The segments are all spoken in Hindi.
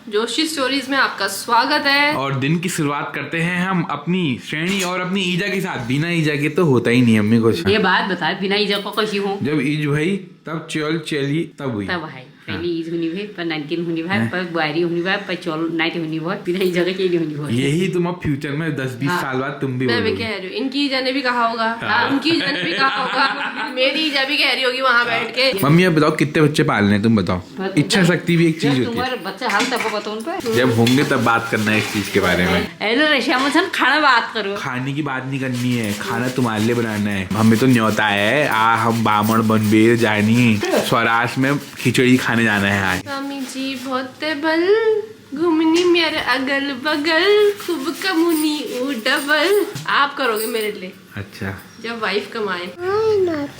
जोशी स्टोरीज में आपका स्वागत है। और दिन की शुरुआत करते हैं हम अपनी श्रेणी और अपनी ईजा के साथ। बिना ईजा के तो होता ही नहीं अम्मी कुछ। ये बात बता, बिना ईजा को कैसी हूँ? जब ईज भाई तब चली तब हुई। तब भाई पहले ईज हुनी भाई, पर 19 हुनी भाई, पर बारी हुनी भाई, पर चल नाइट हुनी भाई, बिना ईजा के नहीं हुनी भाई। यही तुम अब फ्यूचर में 10-20 साल बाद तुम भी मैं भी बोलोगे। कह रही हूँ, इनकी ईजा ने भी कहा होगा, उनकी ईजा ने भी कहा होगा, मेरी ईजा भी कह रही होगी वहाँ बैठ के। मम्मी अब बताओ कितने बच्चे पालने हैं, तुम बताओ। इच्छा शक्ति भी एक चीज होती है। तुम्हारे बच्चे हाल तब बताओ उन पर। जब होंगे तब बात करना है इस चीज के बारे में। हेलो रशिया में खाना बात करो। खाने की बात नहीं करनी है, खाना तुम्हारे लिए बनाना है। हमें तो न्योता है, हम बामण बनबीर जानी स्वराज में खिचड़ी खाने जाना है आज। स्वामी जी बहुत बल घूमनी मेरे अगल बगल, खूब कमुनी डबल। आप करोगे मेरे लिए अच्छा, जब वाइफ कमाए।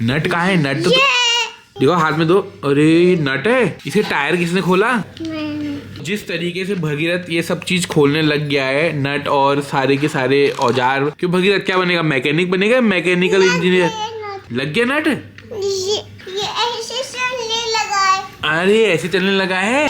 नट कहाँ है? नट तो देखो हाथ में दो। अरे नट है, इसे टायर किसने खोला? जिस तरीके से भगीरथ ये सब चीज खोलने लग गया है, नट और सारे के सारे औजार, क्यों भगीरथ क्या बनेगा? मैकेनिक बनेगा, मैकेनिकल इंजीनियर। लग गया नट? ये ऐसे चलने लगा है। अरे ऐसे चलने लगा है,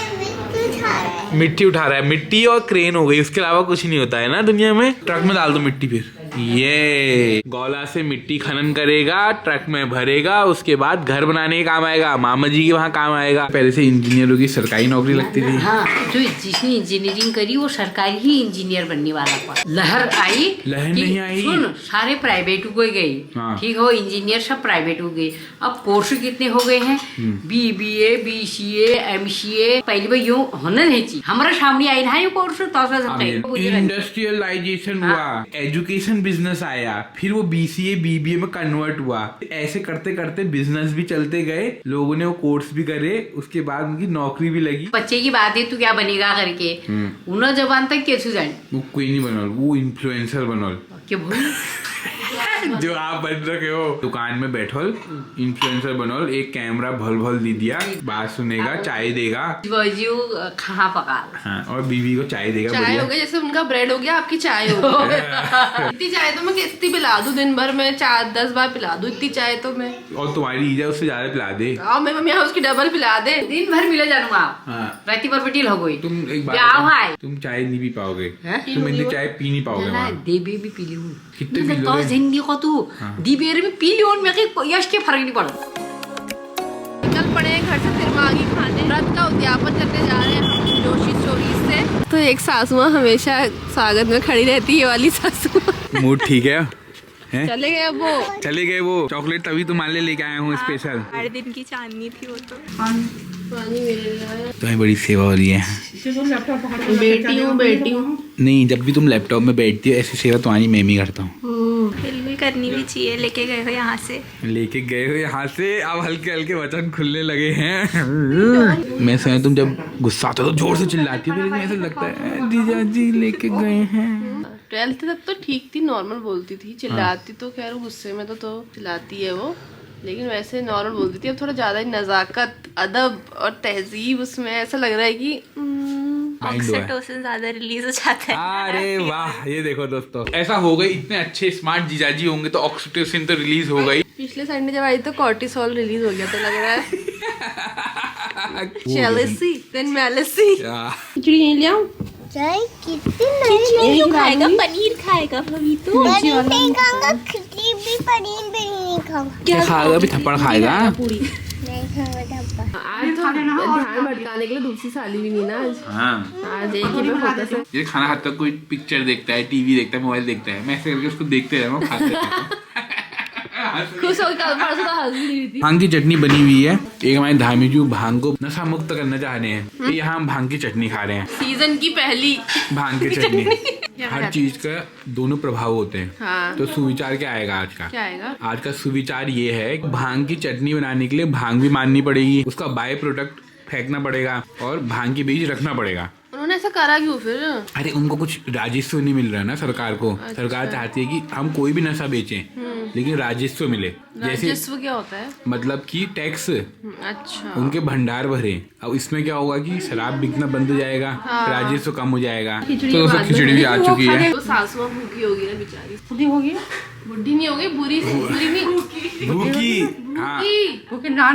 मिट्टी उठा रहा है। मिट्टी और क्रेन हो गई, उसके अलावा कुछ नहीं होता है ना दुनिया में। ट्रक में डाल दो मिट्टी, फिर ये गोला से मिट्टी खनन करेगा, ट्रक में भरेगा, उसके बाद घर बनाने के काम आएगा, मामा जी के वहाँ काम आएगा। पहले से इंजीनियरों की सरकारी नौकरी लगती थी। हाँ, जो जिसने इंजीनियरिंग करी वो सरकारी ही इंजीनियर बनने वाला था। लहर आई, लहर नहीं आई। सुन, सारे प्राइवेट हो गए। हाँ। ठीक है, वो इंजीनियर सब प्राइवेट हो गए। अब कोर्स कितने हो गए हैं? BBA, BCA, MCA। पहले भाई यूँ होना नहीं चाहिए। हमारा सामने आई है ये कोर्स, तो इंडस्ट्रियलाइजेशन हुआ, एजुकेशन बिजनेस आया, फिर वो BCA BBA में कन्वर्ट हुआ। ऐसे करते करते बिजनेस भी चलते गए, लोगों ने वो कोर्स भी करे, उसके बाद उनकी नौकरी भी लगी। बच्चे की बात है, तू क्या बनेगा करके उन्हें जबान तक कैसे जाने? वो कोई नहीं बनोल, वो इन्फ्लुएंसर बनोल। क्या बोल जो आप बन रखे हो, दुकान में बैठो, इन्फ्लुएंसर बनोल, एक कैमरा भल भल दे दिया, बात सुनेगा, चाय देगा, खाना पका। हाँ, और बीवी को चाय देगा। चाय हो गया, जैसे उनका ब्रेड हो गया, आपकी चाय हो गई। इतनी चाय तो मैं कितनी पिला दूं दिन भर में, 4-10 बार पिला दूं इतनी चाय तो मैं। और तुम्हारी ईजा उससे ज्यादा पिला दे। और मैं मम्मी उसकी डबल पिला दे। दिन भर मिले जानूंगा। हाँ। राती पर बेटी हो गई। तुम एक बात क्या बताओ, है? तुम चाय नहीं पी पाओगे, हैं? तुम इतनी चाय पी नहीं पाओगे वहाँ। देबे भी पी लियो। कितने पी लोगे? तो जिंदगी को तू दीबेर में पी लियो, मैं के यश के फर्क नहीं पड़ा। निकल पड़े हैं घर से तिरमागी खाने। व्रत का उद्यापन करने जा रहे हैं हम जोशी स्टोरीज से। तो एक सासू माँ हमेशा स्वागत में खड़ी रहती है, ये वाली सासू माँ। मूड ठीक है? हैं? चले गए अब वो। चले गए वो। चॉकलेट तभी तुम्हारे लिए लेके आया हूँ स्पेशल। 8 दिन की चांदनी थी वो तो। पानी मिल रहा है। तुम्हें बड़ी सेवा हो रही है। बेटी हूँ। नहीं, जब भी तुम लैपटॉप में बैठती हो ऐसी सेवा तुम्हारी मैं भी करता हूँ। बिल्कुल करनी भी चाहिए। लेके गए हो यहाँ से। लेके गए हो यहाँ से, अब हल्के हल्के वचन खुलने लगे हैं। मैं सुना तुम जब गुस्सा आता हो तो जोर से चिल्लाती हो, लेकिन ऐसा लगता है जीजा जी लेके गए हैं। 12th तक तो ठीक थी, नॉर्मल बोलती थी। चिल्लाती तो खैर गुस्से में तो चिल्लाती है वो, लेकिन वैसे नॉर्मल बोलती थी। अब थोड़ा ज्यादा ही नजाकत, अदब और तहजीब उसमें ऐसा लग रहा है कि ऑक्सीटोसिन ज्यादा रिलीज हो जाता है। अरे वाह, ये देखो दोस्तों, ऐसा हो गई। इतने अच्छे स्मार्ट जीजाजी होंगे तो ऑक्सीटोसिन तो रिलीज हो गई। पिछले संडे जब आई तो कॉर्टिसोल रिलीज हो गया था, लग रहा है। Jealousy then मेलिसी। खिचड़ी नहीं लियाऊं? चाय कितनी नहीं खाएगा, पनीर खाएगा भाभी तो। पनीर नहीं खाऊंगा, खिचड़ी भी पनीर भी नहीं खाऊंगा। क्या खाएगा? अभी थप्पड़ खाएगा। नहीं खाऊंगा थप्पड़। आज तो ध्यान भटकाने के लिए दूसरी साली भी नहीं ना आज। हाँ, आज एक ही पे फोकस है। ये खाना खाता कोई पिक्चर देखता है, टीवी देखता है, मोबाइल देखता है, मैं ऐसे करके उसको देखते रहता हूँ, खाते रहता हूँ। खुश होकर परसों तो हंस रही थी। भांग की चटनी बनी हुई है। एक हमारे धामी जी भांग को नशा मुक्त करना चाह रहे हैं, तो यहाँ हम भांग की चटनी खा रहे हैं। सीजन की पहली भांग की चटनी। हर चीज का दोनों प्रभाव होते हैं। हाँ। तो सुविचार क्या आएगा आज का? क्या आएगा? आज का सुविचार ये है कि भांग की चटनी बनाने के लिए भांग भी माननी पड़ेगी, उसका बाय प्रोडक्ट फेंकना पड़ेगा और भांग के बीज रखना पड़ेगा। उन्होंने ऐसा करा क्यों फिर? अरे उनको कुछ राजस्व नहीं मिल रहा ना सरकार को। अच्छा। सरकार चाहती है कि हम कोई भी नशा बेचें लेकिन राजस्व मिले। जैसे राजस्व क्या होता है? मतलब कि टैक्स। अच्छा। उनके भंडार भरे। अब इसमें क्या होगा कि शराब बिकना बंद हो जाएगा। हाँ। राजस्व कम हो जाएगा। तो खिचड़ी भी आ चुकी है। तो सासू माँ भूखी होगी ना बेचारी। बुढ़ी होगी, बुढ़ी नहीं हो गई, बुरी नहीं, भूखी। हाँ, भूखी ना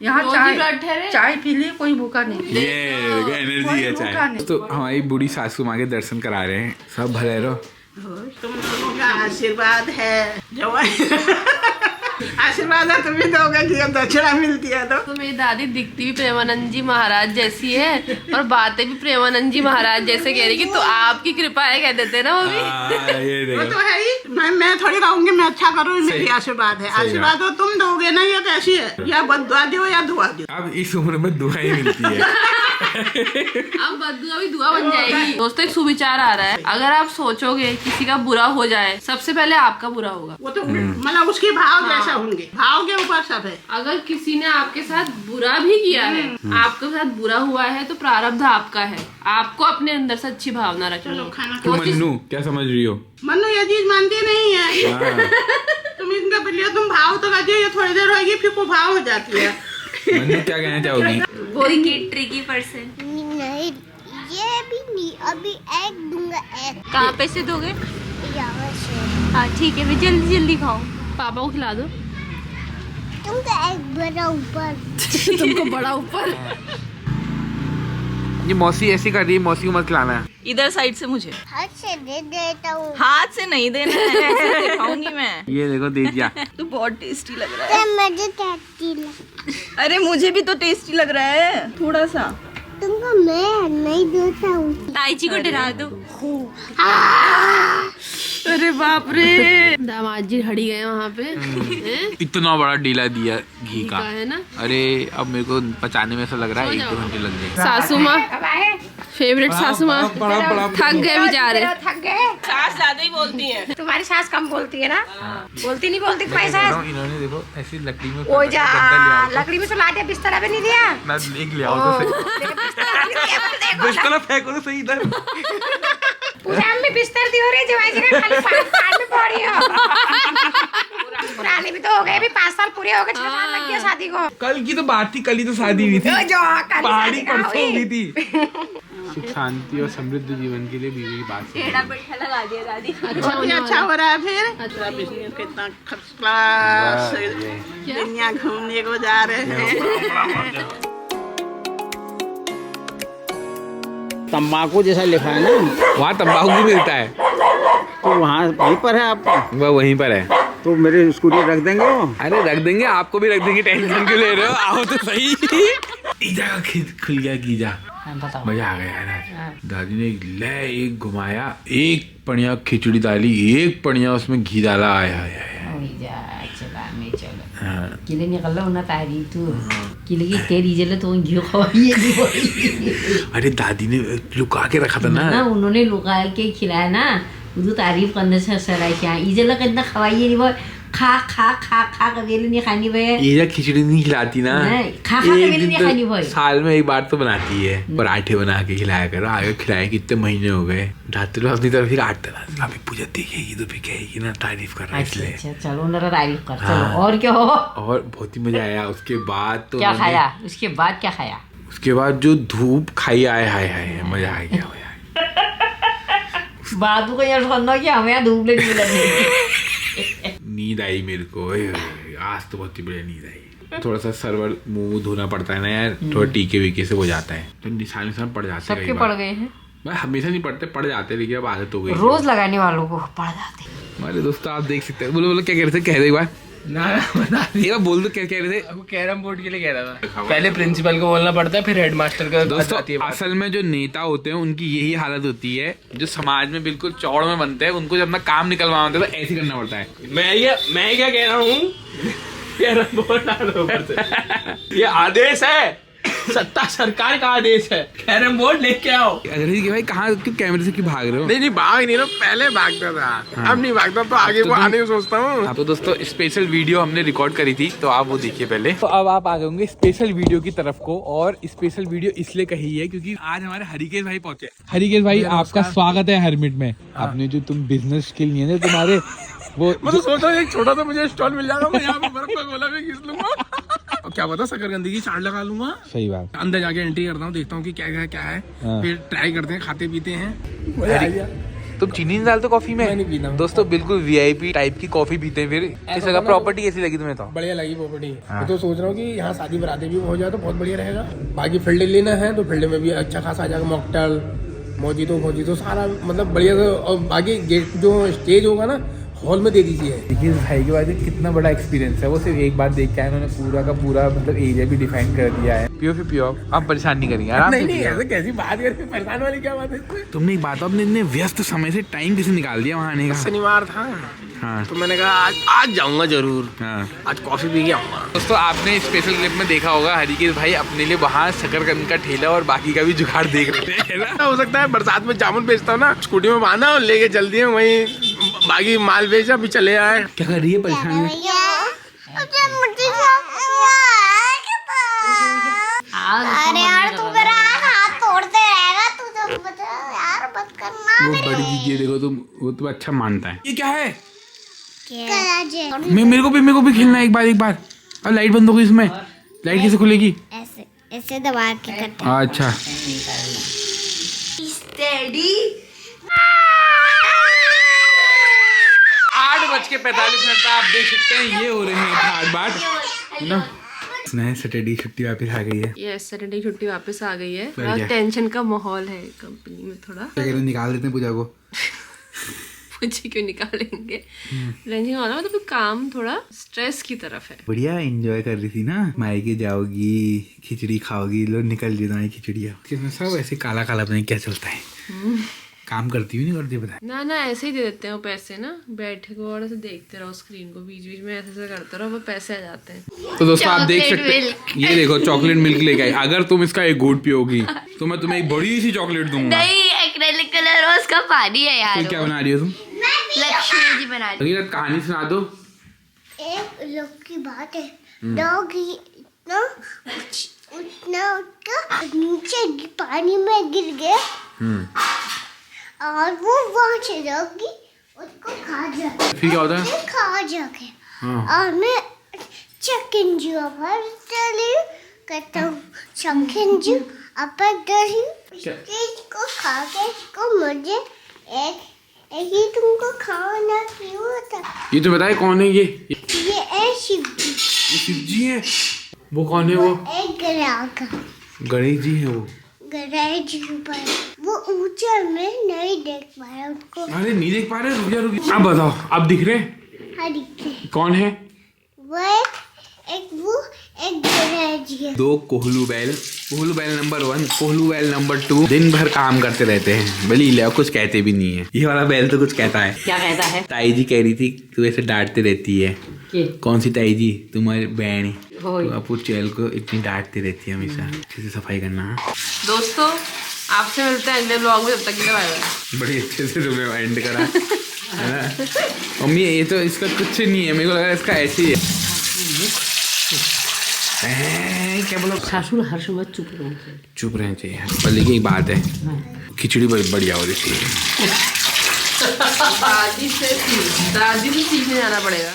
यहाँ रोज ही ब्लड ठहरे। चाय पी लिए, कोई भूखा नहीं। ये देखो एनर्जी है चाय। तो हमारी बूढ़ी सासू माँ के दर्शन करा रहे हैं। सब भले रहो। तुम लोगों का आशीर्वाद है आशीर्वाद है, तुम भी दोगे कि दक्षिणा मिलती है तो मेरी दादी दिखती भी प्रेमानंद जी महाराज जैसी है और बातें भी प्रेमानंद जी महाराज जैसे कह रही कि तो आपकी कृपा है, कह देते ना वो भी। ये वो देखो तो है ही। मैं थोड़ी कहूँगी मैं अच्छा करूँ, मेरी आशीर्वाद है। आशीर्वाद तो तुम दोगे ना, ये कैसी है? या बदुआ दो या दुआ दो। अब इस उम्र में दुआ ही मिलती है। अब बदुआ भी दुआ बन जाएगी। दोस्तों एक सुविचार आ रहा है, अगर आप सोचोगे किसी का बुरा हो जाए, सबसे पहले आपका बुरा होगा। वो तो मतलब उसके भाव जैसा होंगे, भाव के ऊपर सब है। अगर किसी ने आपके साथ बुरा भी किया है, आपके साथ बुरा हुआ है, तो प्रारब्ध आपका है। आपको अपने अंदर से अच्छी भावना रखनी चलो है। खाना तुम मन्नू क्या समझ रही हो? मन्नू ये चीज मानती नहीं है। हाँ। तुम इनका पहले तुम भाव तो करते, ये थोड़ी देर होगी फिर वो भाव हो जाती है। मन्नू क्या कहना चाहोगी? ट्रिकी पर्सन नहीं, ये भी नहीं। अभी एग दूंगा, एग। कहाँ पे से दोगे? यहाँ से। हाँ ठीक है, मैं जल्दी जल्दी खाओ। पापा को खिला दो। तुमको एग बड़ा ऊपर। तुमको बड़ा ऊपर। ये मौसी ऐसी कर रही है, मौसी को मत खिलाना है। इधर साइड से मुझे हाथ से दे देता हूँ। हाथ से नहीं देना है, ऐसे दिखाऊंगी मैं। ये देखो दे दिया। तो बहुत टेस्टी लग रहा है। मुझे टेस्टी लगा। अरे मुझे भी तो टेस्टी लग रहा है थोड़ा सा। तुमको मैं नहीं देता हूँ। ताईजी को डरा दो। अरे बाप रे। दामाद जी हड़ी गए वहाँ पे। हैं? इतना बड़ा डीला दिया घी का। है ना। अरे अब मेरे को पचाने में ऐसा लग रहा है 1-2 घंटे लग जाएंगे। सासू माँ फेवरेट सासू माँ थक गए बेचारे। थक गए। सास ज्यादा ही बोलती है। तुम्हारी सास कम बोलती है ना? बोलती नहीं बोलती तुम्हारी सास? इन्होंने देखो ऐसी लकड़ी में ओ जा, लकड़ी में सुला दिया, बिस्तर भी नहीं दिया। ना एक ले आओ तो सही। बिस्तर फेंको तो सही इधर। पूजा में बिस्तर दी हो रही है, जवाई जी का खाली पान में पड़ी हो। पुराने भी तो हो गए, भी 5 साल पूरे हो गए, 6 साल लग गया शादी को। कल की तो बात थी, कल ही तो शादी हुई थी। जो कल पहाड़ी शादी कहाँ परसों हुई? हुई थी। सुख शांति और समृद्ध जीवन के लिए बीवी की बात से। टेढ़ा बैठा लगा दिया दादी। बहुत ही अच्छा हो रहा है। फिर पूरा बिजनेस कितना फर्स्ट क्लास, दुनिया घूमने को जा रहे हैं। तंबाकू जैसा लिखा है ना, वहाँ तंबाकू भी मिलता है। तो वहाँ वहीं पर है आपका। वह वहीं पर है। तो मेरे स्कूटी रख देंगे वो। अरे रख देंगे, आपको भी रख देंगे, टेंशन क्यों ले रहे हो? आओ तो सही। ईजा का खिल खुल गया गीजा। मजा आ गया यार। दादी ने एक घुमाया, एक पनिया खिचड़ी डाली, एक पनिया उसमें घी डाला। आया किले निकल ना तारी तू किले की तेरी जले तो घी खवाई अरे दादी ने लुका के रखा था ना। ना उन्होंने लुका के खिलाया ना, वो तारीफ करने से सराय क्या इजला कितना खवाई है वो। खा खा खा खा कभी नहीं खानी भाई। ये खिचड़ी नहीं खिलाती ना, खा खा कभी नहीं खानी भाई। साल में एक बार तो बनाती है। पराठे बना के खिलाया करो। आगे खिलाए कितने महीने हो गए। ढाते लोग अपनी तरफ ही काटते ना। अभी पूजा देखेगी तो भी कहेगी ना, तारीफ कर रहा है इसलिए। अच्छा चलो उन्होंने तारीफ कर। चलो और क्या हो? और बहुत ही मजा आया। उसके बाद तो क्या खाया? उसके बाद क्या खाया? उसके बाद जो धूप खाई, आए हाय हाय मजा आ गया। बातों को यार सुनना कि हमें धूप नहीं मिलने। नींद आई मेरे को। आज तो बहुत ही बढ़िया नींद आई। थोड़ा सा सर्वर मुंह धोना पड़ता है ना यार, थोड़ा टीके वीके से हो जाता है तो निशान पड़ जाते हैं। सबके पड़ गए हैं। मैं हमेशा नहीं पढ़ते, पड़ जाते हैं, लेकिन अब आदत हो गई। रोज लगाने वालों को पड़ जाते हैं। हमारे दोस्तों आप देख सकते हैं। बोलो बोलो क्या कह रहे थे? कह दे एक बार। एक बार बोल दो क्या कह रहे थे? कैरम बोर्ड के लिए कह रहा था। पहले प्रिंसिपल को बोलना पड़ता है, फिर हेडमास्टर का। दोस्तों असल में जो नेता होते हैं उनकी यही हालत होती है, जो समाज में बिल्कुल चौड़ में बनते हैं, उनको जब अपना काम निकलवाना होता है तो ऐसे करना पड़ता है। मैं क्या कह रहा हूँ, कैरम बोर्ड डालो ऊपर से। ये आदेश है, सत्ता सरकार का आदेश है। कैरम बोर्ड लेके आओ। अरे भाई कहाँ क्यों कैमरे से क्यों भाग रहे हो? नहीं भाग नहीं रहा, पहले भागता था। अब नहीं भागता, तो आगे को आने को सोचता हूँ। तो दोस्तों स्पेशल वीडियो हमने रिकॉर्ड करी थी, तो आप वो देखिए पहले। तो अब आप आ जाओगे स्पेशल वीडियो की तरफ को। और स्पेशल वीडियो इसलिए कही है क्योंकि आज हमारे हरिकेश भाई पहुंचे। हरिकेश भाई आपका स्वागत है हरमिट में। आपने जो तुम बिजनेस स्किल नहीं है तुम्हारे, वो मैं तो सोच रहा हूँ एक छोटा सा मुझे स्टॉल मिल जाएगा, मैं यहाँ पे बर्फ का गोला भी घिस लूंगा। और क्या पता शकरकंदी की चाट लगा लूंगा। सही बात। अंदर जाके एंट्री करता हूँ, देखता हूँ कि क्या है क्या है। हाँ। फिर ट्राई करते हैं, खाते पीते हैं। तुम चीनी नहीं डालते कॉफी में? नहीं पीता हूँ। दोस्तों बिल्कुल वीआईपी टाइप की कॉफी पीते हैं। फिर इस जगह प्रॉपर्टी कैसी लगी तुम्हें? तो बढ़िया लगी प्रॉपर्टी। हाँ। मैं तो सोच रहा हूँ कि यहाँ शादी बराती भी हो जाए तो बहुत बढ़िया रहेगा। बाकी फील्ड लेना है तो फील्ड में भी अच्छा खासा आ जाएगा। मॉकटेल, मोजितो सारा मतलब बढ़िया से। और बाकी गेट जो स्टेज होगा ना, हॉल में दे दीजिए। देखिए भाई के बाद कितना बड़ा एक्सपीरियंस है। वो सिर्फ एक बार देख के आए, उन्होंने पूरा का पूरा मतलब एरिया भी डिफाइन कर दिया है। पियो आप परेशान नहीं करेंगे, आराम से नहीं पियो। ऐसे कैसी बात करके परेशान वाली क्या बात है? तुमने एक बात, आपने इतने व्यस्त समय से टाइम कैसे निकाल दिया वहाँ आने का? शनिवार था हाँ तो मैंने कहा आज जाऊंगा जरूर। हाँ। आज कॉफी पी के आऊंगा। दोस्तों आपने स्पेशल क्लिप में देखा होगा हरिकेश भाई अपने लिए वहाँ शकरकंद का ठेला और बाकी का भी जुगाड़ देख रहे थे ना। हो सकता है बरसात में जामुन बेचता हूँ ना, स्कूटी में बांधा और लेके चल दिए वहीं, बाकी माल बेचा भी चले आए। क्या कर रही है? परेशान है? अरे यार तू मेरा हाथ तोड़ते रहेगा, तू तो बता यार मत करना। वो बड़ी दीदी देखो तुम, वो तो अच्छा मानता है। ये क्या है? क्या? मेरे को भी खेलना है एक बार। अब लाइट बंद हो गई इसमें, लाइट कैसे खुलेगी? ऐसे ऐसे दबा के करते। अच्छा स्टेडी। 8:45 पर आप देख सकते हैं ये हो रहे हैं ठाट बाट ना। नए सैटरडे छुट्टी वापस आ गई है। ये सैटरडे छुट्टी वापस आ गई है। बढ़िया। थोड़ा टेंशन का माहौल है कंपनी में थोड़ा। क्या कह रहे हैं, निकाल देते हैं पूजा को? मुझे क्यों निकालेंगे? टेंशन वाला मतलब काम थोड़ा स्ट्रेस की तरफ है। बढ़िया एंजॉय कर रही थी ना, मायके जाओगी, खिचड़ी खाओगी, लोग निकल रही तुम्हारी खिचड़िया। किसमें सब ऐसे काला पता नहीं क्या चलता है। काम करती हुई नहीं करती पता है? ना ऐसे ही दे देते हैं वो पैसे ना, बैठे को और ऐसे देखते रहो स्क्रीन को, बीच बीच में ऐसे करते रहो, वो पैसे आ जाते हैं। तो दोस्तों आप देख सकते हैं, ये देखो चॉकलेट मिल्क लेके आई। अगर तुम इसका एक घूंट पियोगी तो मैं तुम्हें एक बड़ी सी चॉकलेट दूंगा। नहीं, एक्रेलिक कलर और उसका पानी है यार। फिर क्या बना रही हो तुम? लक्ष्मी जी बना रही। भगीरथ कहानी सुना दो। एक लोग की बात है, डॉग ना उठना उठकर नीचे पानी में गिर गया और वो वहाँ से डॉगी उसको खा जाए। फिर क्या होता है? खा जाके हाँ। और मैं चिकन जी अपर चली करता हूँ, चिकन जी अपर डली इसको खा के इसको मुझे एक ही तुमको खाना क्यों था? ये तो बताए कौन है ये ये शिवजी। ये शिव जी है। वो कौन है? वो एक ग्राहक गणेश जी है। वो गणेश जी पर वो ऊंचे में नहीं देख पाया उसको। अरे नहीं देख पा रहे, रुक जा। अब बताओ, अब दिख रहे? हरी कौन है? वो एक गणेश जी है। 2 कोहलू बैल नंबर 1, कोहलू बैल नंबर 2 दिन भर काम करते रहते हैं, बली ले कुछ कहते भी नहीं है। ये वाला बैल तो कुछ कहता है। क्या कहता है? ताई जी कह रही थी तू ऐसे डांटती रहती है। के? कौन सी ताई जी? तुम्हारी बहन। होय। तो अपू चैल को इतनी डांटती रहती है हमेशा। अच्छे से सफाई करना। दोस्तों आपसे मिलते हैं अगले ब्लॉग में, तब तक के लिए बाय बाय। बड़ी अच्छे से तुमने एंड करा है ना मम्मी? ये तो इसका कुछ नहीं है, मेरे को लगा इसका ऐसे ही है। क्या बोलो? सासुर हर समय चुप रहना चाहिए। पर लेकिन एक बात है, खिचड़ी बड़ी बढ़िया हो रही है। दादी से सीखने जाना पड़ेगा।